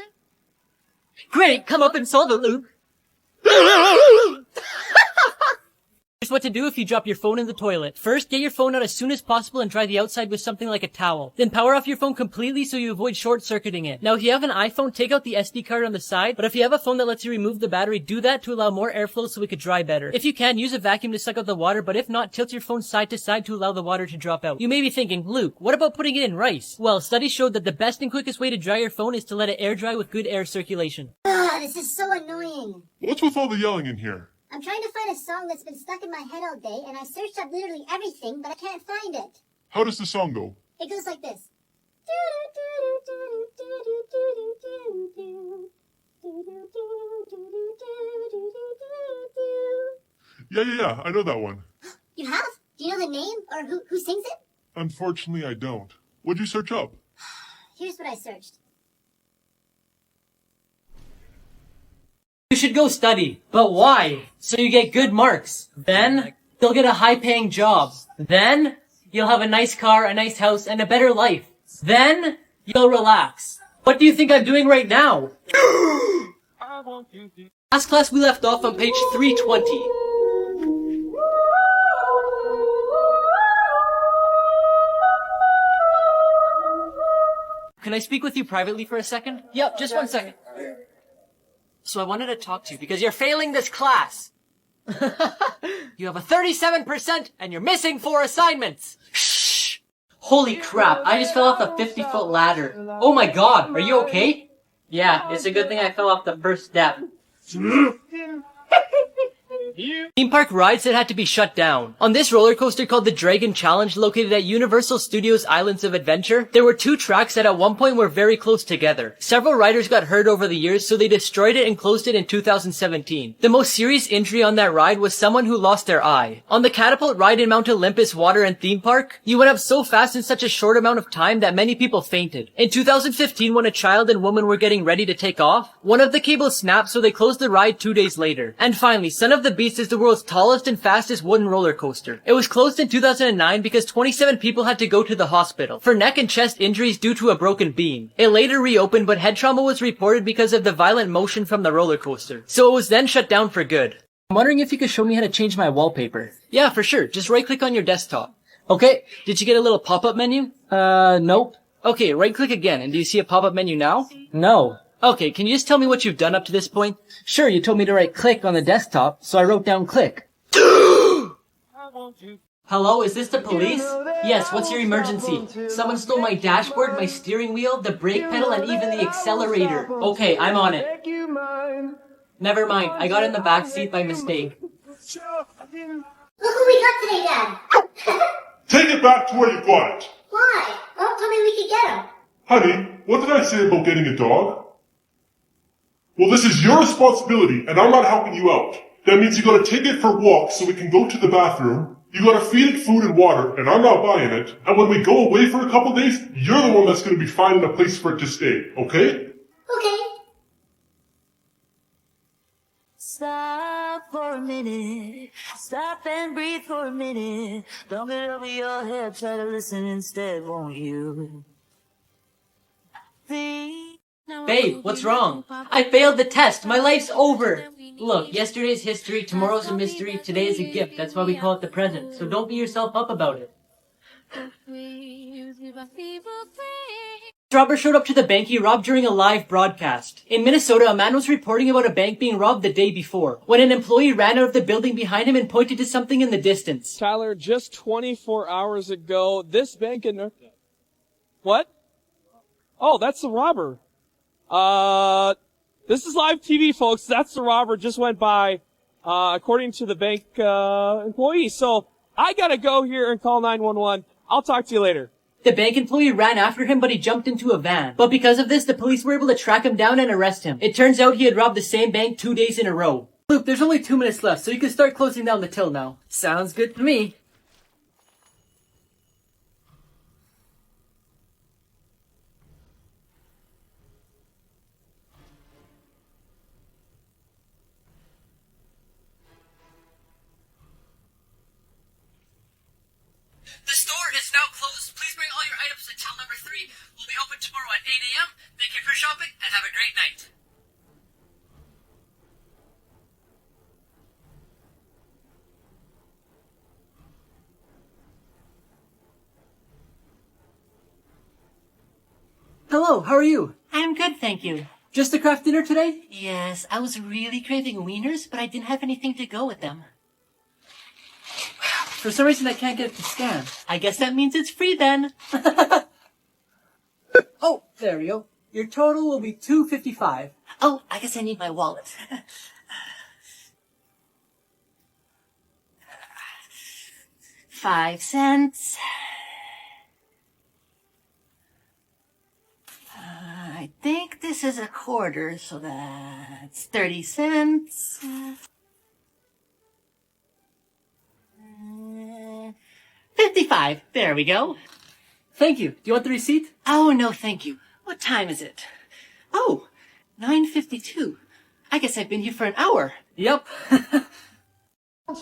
Great, come up and solve it, Luke. Here's what to do if you drop your phone in the toilet. First, get your phone out as soon as possible and dry the outside with something like a towel. Then power off your phone completely so you avoid short-circuiting it. Now, if you have an iPhone, take out the SD card on the side, but if you have a phone that lets you remove the battery, do that to allow more airflow so it could dry better. If you can, use a vacuum to suck out the water, but if not, tilt your phone side to side to allow the water to drop out. You may be thinking, Luke, what about putting it in rice? Well, studies showed that the best and quickest way to dry your phone is to let it air dry with good air circulation. This is so annoying. What's with all the yelling in here? I'm trying to find a song that's been stuck in my head all day, and I searched up literally everything, but I can't find it. How does the song go? It goes like this. Yeah, I know that one. You have? Do you know the name, or who sings it? Unfortunately, I don't. What'd you search up? Here's what I searched. You should go study. But why? So you get good marks. Then, you'll get a high-paying job. Then, you'll have a nice car, a nice house, and a better life. Then, you'll relax. What do you think I'm doing right now? Last class we left off on page 320. Can I speak with you privately for a second? Yep, just 1 second. So I wanted to talk to you because you're failing this class. You have a 37% and you're missing 4 assignments. Shh! Holy crap, I just fell off a 50-foot ladder. Oh my god, are you okay? Yeah, it's a good thing I fell off the first step. Theme park rides that had to be shut down. On this roller coaster called the Dragon Challenge, located at Universal Studios Islands of Adventure, there were 2 tracks that at one point were very close together. Several riders got hurt over the years, so they destroyed it and closed it in 2017. The most serious injury on that ride was someone who lost their eye. On the catapult ride in Mount Olympus Water and Theme Park, you went up so fast in such a short amount of time that many people fainted. In 2015, when a child and woman were getting ready to take off, one of the cables snapped, so they closed the ride 2 days later. And finally, Son of the Beast released is the world's tallest and fastest wooden roller coaster. It was closed in 2009 because 27 people had to go to the hospital for neck and chest injuries due to a broken beam. It later reopened, but head trauma was reported because of the violent motion from the roller coaster. So it was then shut down for good. I'm wondering if you could show me how to change my wallpaper. Yeah, for sure. Just right click on your desktop. Okay, did you get a little pop-up menu? Nope. Okay, right click again, and do you see a pop-up menu now? No. Okay, can you just tell me what you've done up to this point? Sure, you told me to right click on the desktop, so I wrote down click. Hello, is this the police? Yes, what's your emergency? Someone stole my dashboard, my steering wheel, the brake pedal, and even the accelerator. Okay, I'm on it. Never mind, I got in the back seat by mistake. Look who we got today, Dad. Take it back to where you got it. Why? Mom told me we could get him. Honey, what did I say about getting a dog? Well, this is your responsibility, and I'm not helping you out. That means you gotta take it for walks so we can go to the bathroom. You gotta feed it food and water, and I'm not buying it. And when we go away for a couple days, you're the one that's gonna be finding a place for it to stay, okay? Okay. Stop for a minute. Stop and breathe for a minute. Don't get over your head. Try to listen instead, won't you? Babe, what's wrong? I failed the test. My life's over. Look, yesterday's history, tomorrow's a mystery, today is a gift. That's why we call it the present. So don't beat yourself up about it. Robber showed up to the bank he robbed during a live broadcast. In Minnesota, a man was reporting about a bank being robbed the day before, when an employee ran out of the building behind him and pointed to something in the distance. Tyler, just 24 hours ago, this bank in... What? Oh, that's the robber. This is live TV, folks. That's the robber. Just went by, according to the bank, employee. So, I gotta go here and call 911. I'll talk to you later. The bank employee ran after him, but he jumped into a van. But because of this, the police were able to track him down and arrest him. It turns out he had robbed the same bank 2 days in a row. Luke, there's only 2 minutes left, so you can start closing down the till now. Sounds good to me. The store is now closed. Please bring all your items to till number 3. We'll be open tomorrow at 8 a.m. Thank you for shopping and have a great night. Hello, how are you? I'm good, thank you. Just a craft dinner today? Yes, I was really craving wieners, but I didn't have anything to go with them. For some reason I can't get it to scan. I guess that means it's free then. Oh, there we go. Your total will be $2.55. Oh, I guess I need my wallet. 5 cents. I think this is a quarter, so that's 30 cents. 55. There we go. Thank you. Do you want the receipt? Oh, no, thank you. What time is it? Oh, 9:52. I guess I've been here for an hour. Yep.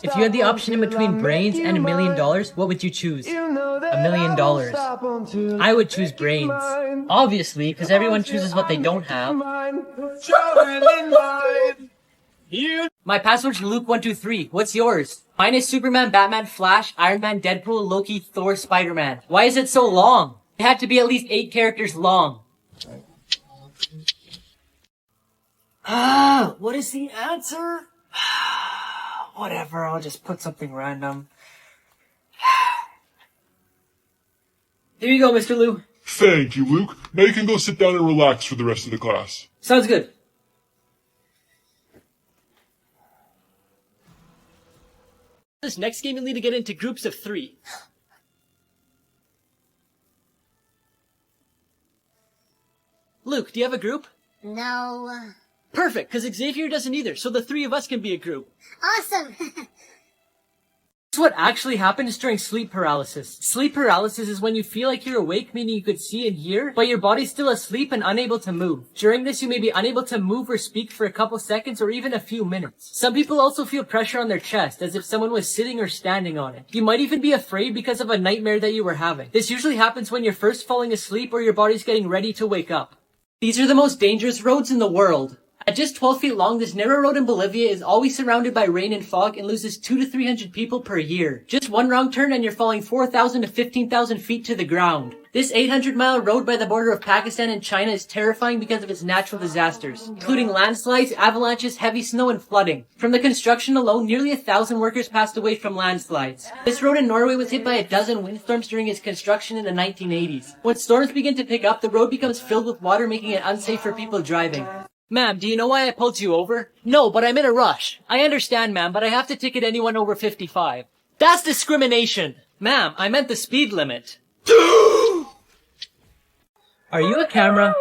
If you had the option in between brains and $1 million, what would you choose? $1 million. I would choose brains. Obviously, because everyone chooses what they don't have. My password's Luke123. What's yours? Mine is Superman, Batman, Flash, Iron Man, Deadpool, Loki, Thor, Spider-Man. Why is it so long? It had to be at least 8 characters long. What is the answer? Whatever, I'll just put something random. Here you go, Mr. Lou. Thank you, Luke. Now you can go sit down and relax for the rest of the class. Sounds good. This next game you'll need to get into groups of 3. Luke, do you have a group? No. Perfect, because Xavier doesn't either, so the 3 of us can be a group. Awesome. That's what actually happens during sleep paralysis. Sleep paralysis is when you feel like you're awake, meaning you could see and hear, but your body's still asleep and unable to move. During this, you may be unable to move or speak for a couple seconds or even a few minutes. Some people also feel pressure on their chest, as if someone was sitting or standing on it. You might even be afraid because of a nightmare that you were having. This usually happens when you're first falling asleep or your body's getting ready to wake up. These are the most dangerous roads in the world. At just 12 feet long, this narrow road in Bolivia is always surrounded by rain and fog and loses 200 to 300 people per year. Just one wrong turn and you're falling 4,000 to 15,000 feet to the ground. This 800-mile road by the border of Pakistan and China is terrifying because of its natural disasters, including landslides, avalanches, heavy snow, and flooding. From the construction alone, nearly 1,000 workers passed away from landslides. This road in Norway was hit by a dozen windstorms during its construction in the 1980s. When storms begin to pick up, the road becomes filled with water, making it unsafe for people driving. Ma'am, do you know why I pulled you over? No, but I'm in a rush. I understand, ma'am, but I have to ticket anyone over 55. That's discrimination! Ma'am, I meant the speed limit. Are you a camera?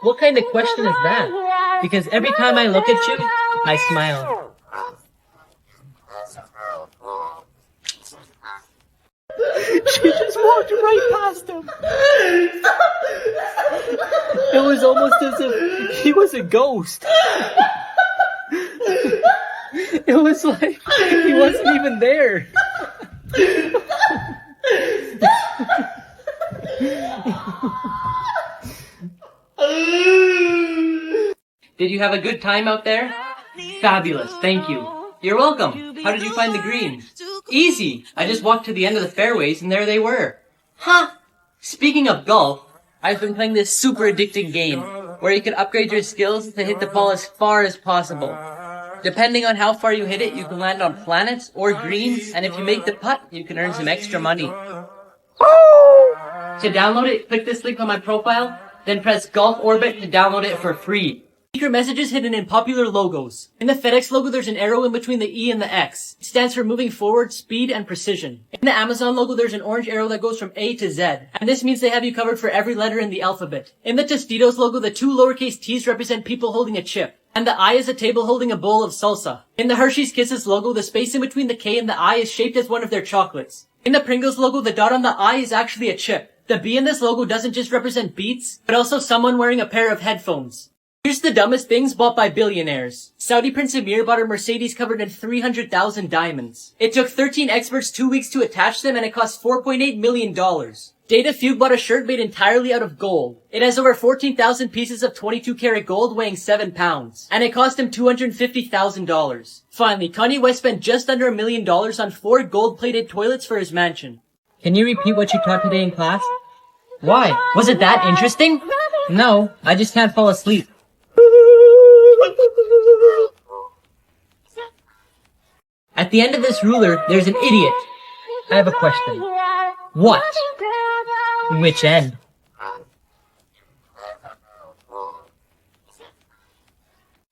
What kind of question is that? Because every time I look at you, I smile. She just walked right past him. It was almost as if he was a ghost. It was like he wasn't even there. Did you have a good time out there? Fabulous, thank you. You're welcome. How did you find the green? Easy. I just walked to the end of the fairways and there they were. Huh. Speaking of golf, I've been playing this super addicting game where you can upgrade your skills to hit the ball as far as possible. Depending on how far you hit it, you can land on planets or greens, and if you make the putt, you can earn some extra money. To download it, click this link on my profile, then press Golf Orbit to download it for free. Secret messages hidden in popular logos. In the FedEx logo, there's an arrow in between the E and the X. It stands for moving forward, speed, and precision. In the Amazon logo, there's an orange arrow that goes from A to Z, and this means they have you covered for every letter in the alphabet. In the Tostitos logo, the two lowercase t's represent people holding a chip, and the I is a table holding a bowl of salsa. In the Hershey's Kisses logo, the space in between the K and the I is shaped as one of their chocolates. In the Pringles logo, the dot on the I is actually a chip. The B in this logo doesn't just represent beats, but also someone wearing a pair of headphones. Here's the dumbest things bought by billionaires. Saudi Prince Amir bought a Mercedes covered in 300,000 diamonds. It took 13 experts 2 weeks to attach them and it cost $4.8 million. Data Fugue bought a shirt made entirely out of gold. It has over 14,000 pieces of 22 karat gold weighing 7 pounds. And it cost him $250,000. Finally, Kanye West spent just under $1 million on 4 gold-plated toilets for his mansion. Can you repeat what you taught today in class? Why? Was it that interesting? No, I just can't fall asleep. At the end of this ruler, there's an idiot. I have a question. What? Which end?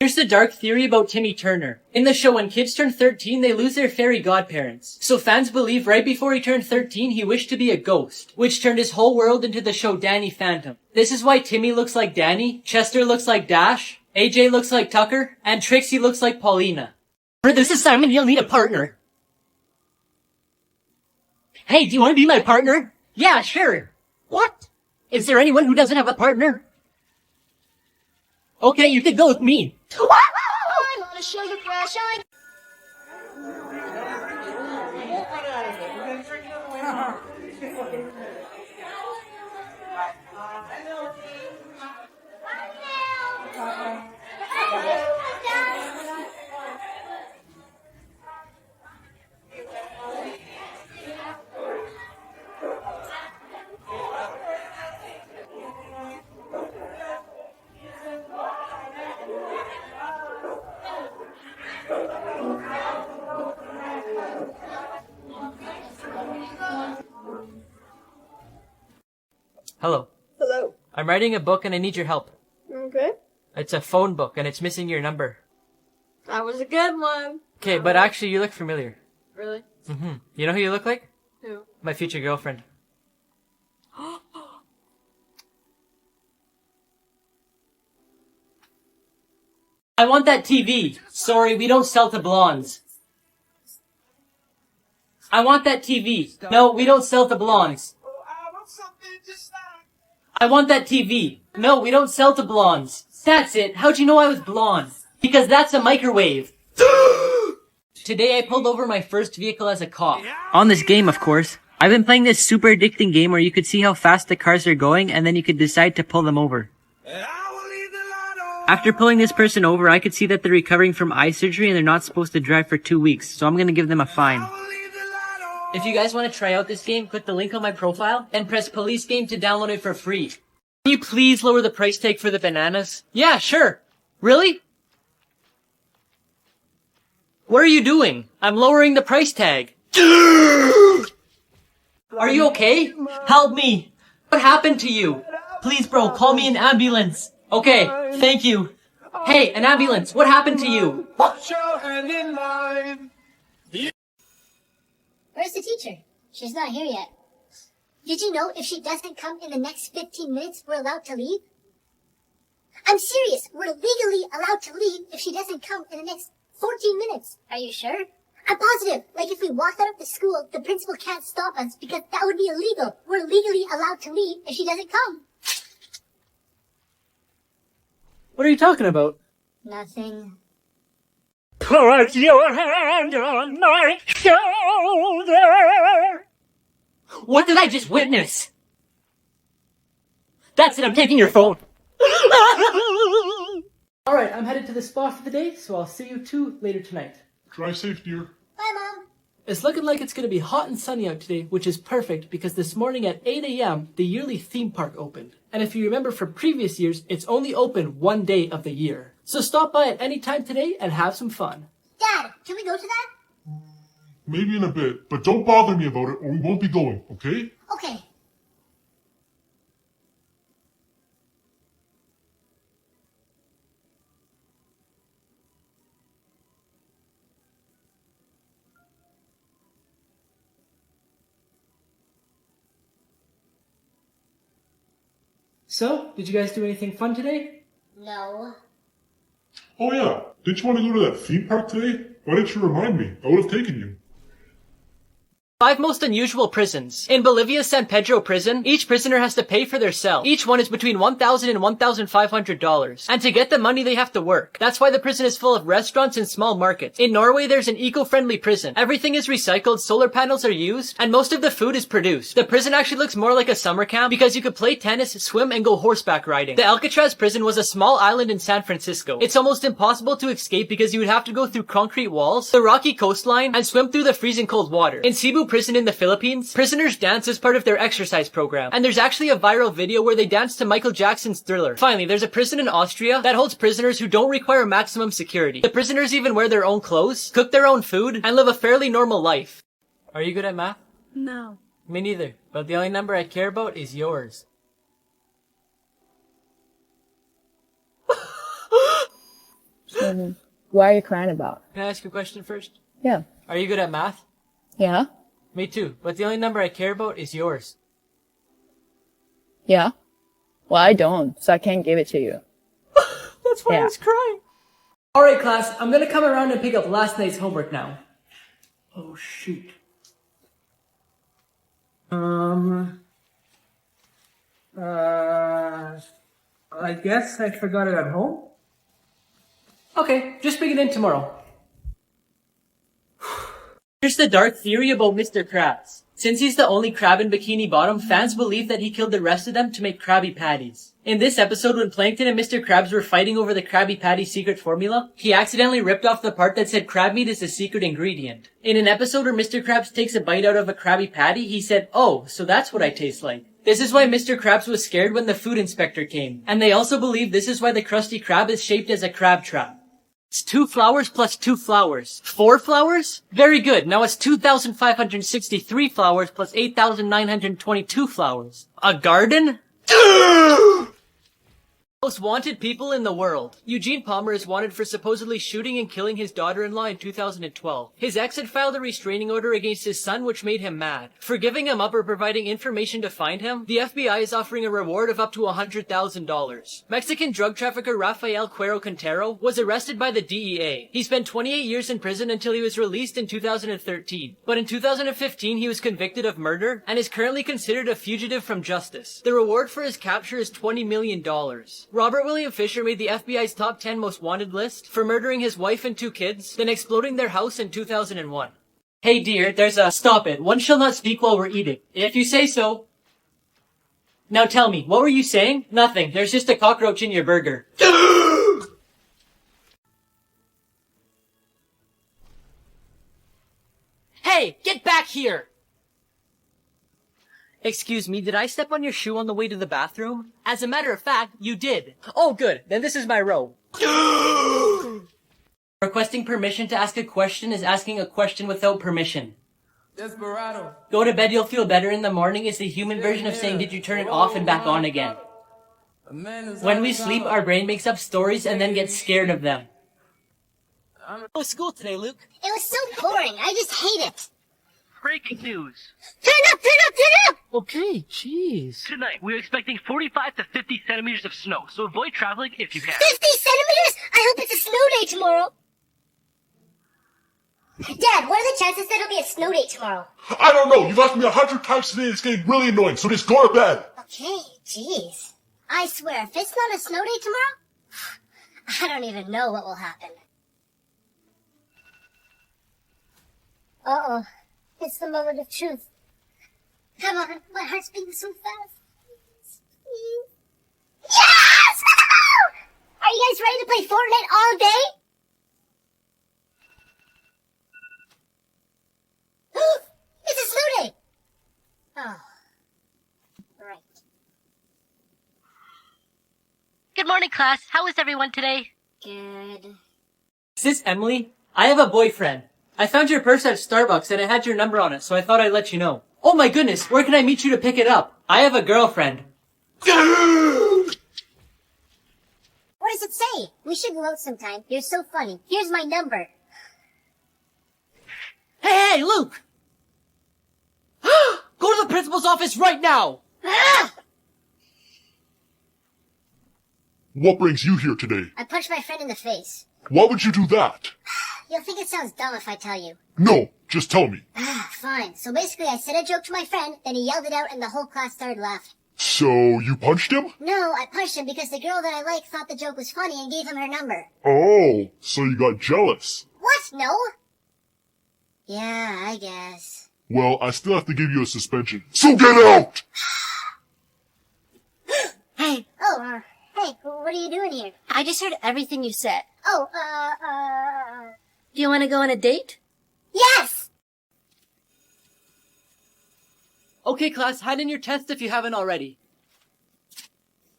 Here's the dark theory about Timmy Turner. In the show, when kids turn 13, they lose their fairy godparents. So fans believe right before he turned 13, he wished to be a ghost, which turned his whole world into the show Danny Phantom. This is why Timmy looks like Danny, Chester looks like Dash, AJ looks like Tucker, and Trixie looks like Paulina. For this assignment, you'll need a partner. Hey, do you want to be my partner? Yeah, sure. What? Is there anyone who doesn't have a partner? Okay, you can go with me. I'm on a sugar crash. Hello. Hello. I'm writing a book and I need your help. Okay. It's a phone book and it's missing your number. That was a good one. Okay, but actually you look familiar. Really? Mm-hmm. You know who you look like? Who? My future girlfriend. I want that TV. Sorry, we don't sell to blondes. I want that TV. No, we don't sell to blondes. I want that TV. No, we don't sell to blondes. That's it. How'd you know I was blonde? Because that's a microwave. Today I pulled over my first vehicle as a cop. On this game, of course. I've been playing this super addicting game where you could see how fast the cars are going and then you could decide to pull them over. After pulling this person over, I could see that they're recovering from eye surgery and they're not supposed to drive for 2 weeks, so I'm gonna give them a fine. If you guys want to try out this game, click the link on my profile and press police game to download it for free. Can you please lower the price tag for the bananas? Yeah, sure. Really? What are you doing? I'm lowering the price tag. Are you okay? Help me. What happened to you? Please, bro, call me an ambulance. Okay, thank you. Hey, an ambulance, what happened to you? Where's the teacher? She's not here yet. Did you know if she doesn't come in the next 15 minutes, we're allowed to leave? I'm serious. We're legally allowed to leave if she doesn't come in the next 14 minutes. Are you sure? I'm positive. Like if we walked out of the school, the principal can't stop us because that would be illegal. We're legally allowed to leave if she doesn't come. What are you talking about? Nothing. Put your hand on my shoulder. What did I just witness? That's it, I'm taking your phone. Alright, I'm headed to the spa for the day, so I'll see you two later tonight. Drive safe, dear. Bye, Mom. It's looking like it's going to be hot and sunny out today, which is perfect because this morning at 8 a.m., the yearly theme park opened. And if you remember from previous years, it's only open one day of the year. So stop by at any time today and have some fun. Dad, can we go to that? Maybe in a bit, but don't bother me about it or we won't be going, okay? Okay. So, did you guys do anything fun today? No. Oh yeah, didn't you want to go to that theme park today? Why didn't you remind me? I would have taken you. 5 most unusual prisons. In Bolivia's San Pedro prison, each prisoner has to pay for their cell. Each one is between $1,000 and $1,500. And to get the money, they have to work. That's why the prison is full of restaurants and small markets. In Norway, there's an eco-friendly prison. Everything is recycled, solar panels are used, and most of the food is produced. The prison actually looks more like a summer camp because you could play tennis, swim, and go horseback riding. The Alcatraz prison was a small island in San Francisco. It's almost impossible to escape because you would have to go through concrete walls, the rocky coastline, and swim through the freezing cold water. In Cebu prison in the Philippines, prisoners dance as part of their exercise program. And there's actually a viral video where they dance to Michael Jackson's Thriller. Finally, there's a prison in Austria that holds prisoners who don't require maximum security. The prisoners even wear their own clothes, cook their own food, and live a fairly normal life. Are you good at math? No. Me neither. But the only number I care about is yours. What are you crying about? Can I ask you a question first? Yeah. Are you good at math? Yeah? Me too, but the only number I care about is yours. Yeah? Well, I don't, so I can't give it to you. That's why I was crying. Alright class, I'm gonna come around and pick up last night's homework now. Oh shoot. I guess I forgot it at home? Okay, just bring it in tomorrow. Here's the dark theory about Mr. Krabs. Since he's the only crab in Bikini Bottom, fans believe that he killed the rest of them to make Krabby Patties. In this episode, when Plankton and Mr. Krabs were fighting over the Krabby Patty secret formula, he accidentally ripped off the part that said crab meat is the secret ingredient. In an episode where Mr. Krabs takes a bite out of a Krabby Patty, he said, "Oh, so that's what I taste like." This is why Mr. Krabs was scared when the food inspector came. And they also believe this is why the Krusty Krab is shaped as a crab trap. It's 2 flowers plus 2 flowers. 4 flowers? Very good. Now it's 2,563 flowers plus 8,922 flowers. A garden? Most wanted people in the world. Eugene Palmer is wanted for supposedly shooting and killing his daughter-in-law in 2012. His ex had filed a restraining order against his son, which made him mad. For giving him up or providing information to find him, the FBI is offering a reward of up to $100,000. Mexican drug trafficker Rafael Cuero Quintero was arrested by the DEA. He spent 28 years in prison until he was released in 2013. But in 2015, he was convicted of murder and is currently considered a fugitive from justice. The reward for his capture is $20 million. Robert William Fisher made the FBI's top 10 most wanted list for murdering his wife and 2 kids, then exploding their house in 2001. Hey dear, there's a stop it. One shall not speak while we're eating. If you say so. Now tell me, what were you saying? Nothing. There's just a cockroach in your burger. Hey, get back here! Excuse me, did I step on your shoe on the way to the bathroom? As a matter of fact, you did. Oh, good. Then this is my row. Requesting permission to ask a question is asking a question without permission. Desperado. Go to bed, you'll feel better in the morning is the human version of saying, did you turn it off and back on again? When we sleep, our brain makes up stories and then gets scared of them. How was school today, Luke? It was so boring. I just hate it. Breaking news. Turn up, turn up, turn up! Okay, jeez. Tonight, we're expecting 45 to 50 centimeters of snow, so avoid traveling if you can. 50 centimeters? I hope it's a snow day tomorrow. Dad, what are the chances that it'll be a snow day tomorrow? I don't know. You've asked me 100 times today. It's getting really annoying. So just go to bed. Okay, jeez. I swear, if it's not a snow day tomorrow, I don't even know what will happen. Uh-oh. It's the moment of truth. Come on, my heart's beating so fast. Please. Yes! Are you guys ready to play Fortnite all day? It's a snow day! Oh. Right. Good morning, class. How is everyone today? Good. Is this Emily? I have a boyfriend. I found your purse at Starbucks and it had your number on it, so I thought I'd let you know. Oh my goodness, where can I meet you to pick it up? I have a girlfriend. What does it say? We should go out sometime. You're so funny. Here's my number. Hey, Luke! Go to the principal's office right now! Ah! What brings you here today? I punched my friend in the face. Why would you do that? You'll think it sounds dumb if I tell you. No, just tell me. Fine. So basically I said a joke to my friend, then he yelled it out and the whole class started laughing. So, you punched him? No, I punched him because the girl that I like thought the joke was funny and gave him her number. Oh, so you got jealous. What? No? Yeah, I guess. Well, I still have to give you a suspension. So get out! Hey. Oh, hey, what are you doing here? I just heard everything you said. Oh, Do you want to go on a date? Yes! Okay, class, hand in your test if you haven't already.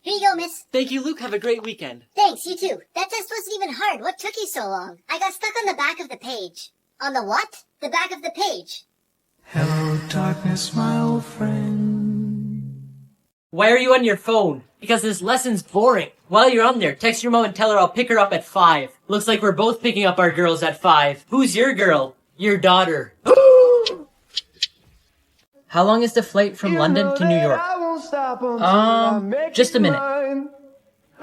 Here you go, miss. Thank you, Luke. Have a great weekend. Thanks, you too. That test wasn't even hard. What took you so long? I got stuck on the back of the page. On the what? The back of the page. Hello, darkness, my old friend. Why are you on your phone? Because this lesson's boring. While you're on there, text your mom and tell her I'll pick her up at 5. Looks like we're both picking up our girls at 5. Who's your girl? Your daughter. How long is the flight from London to New York? Just a minute.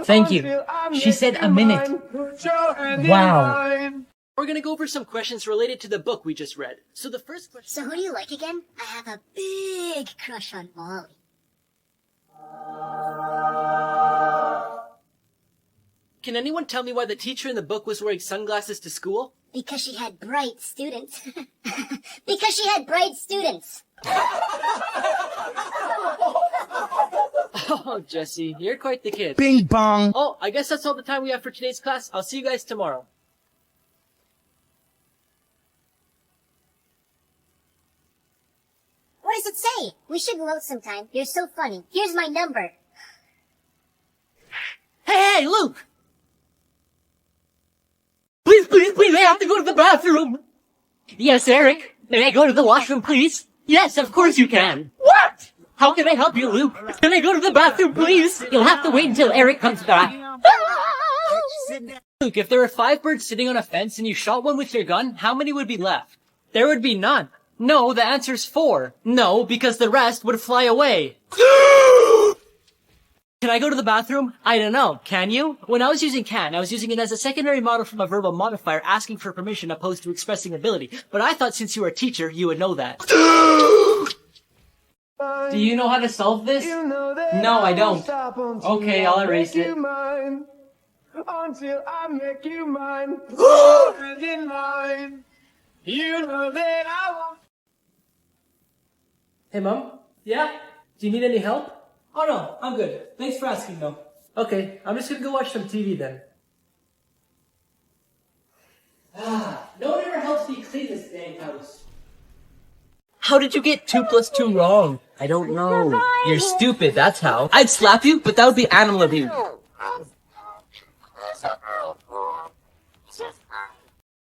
Thank you. She said a minute. Wow. We're gonna go over some questions related to the book we just read. So the first question... So who do you like again? I have a big crush on Molly. Can anyone tell me why the teacher in the book was wearing sunglasses to school? Because she had bright students. Because she had bright students. Oh, Jesse, you're quite the kid. Bing bong. Oh, I guess that's all the time we have for today's class. I'll see you guys tomorrow. What does it say? We should go out sometime. You're so funny. Here's my number. Hey, Luke! Please, I have to go to the bathroom! Yes, Eric? May I go to the washroom, please? Yes, of course you can. What? How can I help you, Luke? Can I go to the bathroom, please? You'll have to wait until Eric comes back. Luke, if there were 5 birds sitting on a fence and you shot one with your gun, how many would be left? There would be none. No, the answer's 4. No, because the rest would fly away. Can I go to the bathroom? I don't know. Can you? When I was using can, I was using it as a secondary model from a verbal modifier asking for permission opposed to expressing ability. But I thought since you were a teacher, you would know that. Do you know how to solve this? No, I don't. Okay, I'll erase it. Until I make you mine. Hold in line. You know that I want. Hey, Mom? Yeah? Do you need any help? Oh, no, I'm good. Thanks for asking, though. Okay, I'm just gonna go watch some TV then. No one ever helps me clean this dang house. How did you get 2 plus 2 wrong? I don't know. You're stupid, that's how. I'd slap you, but that would be animal abuse.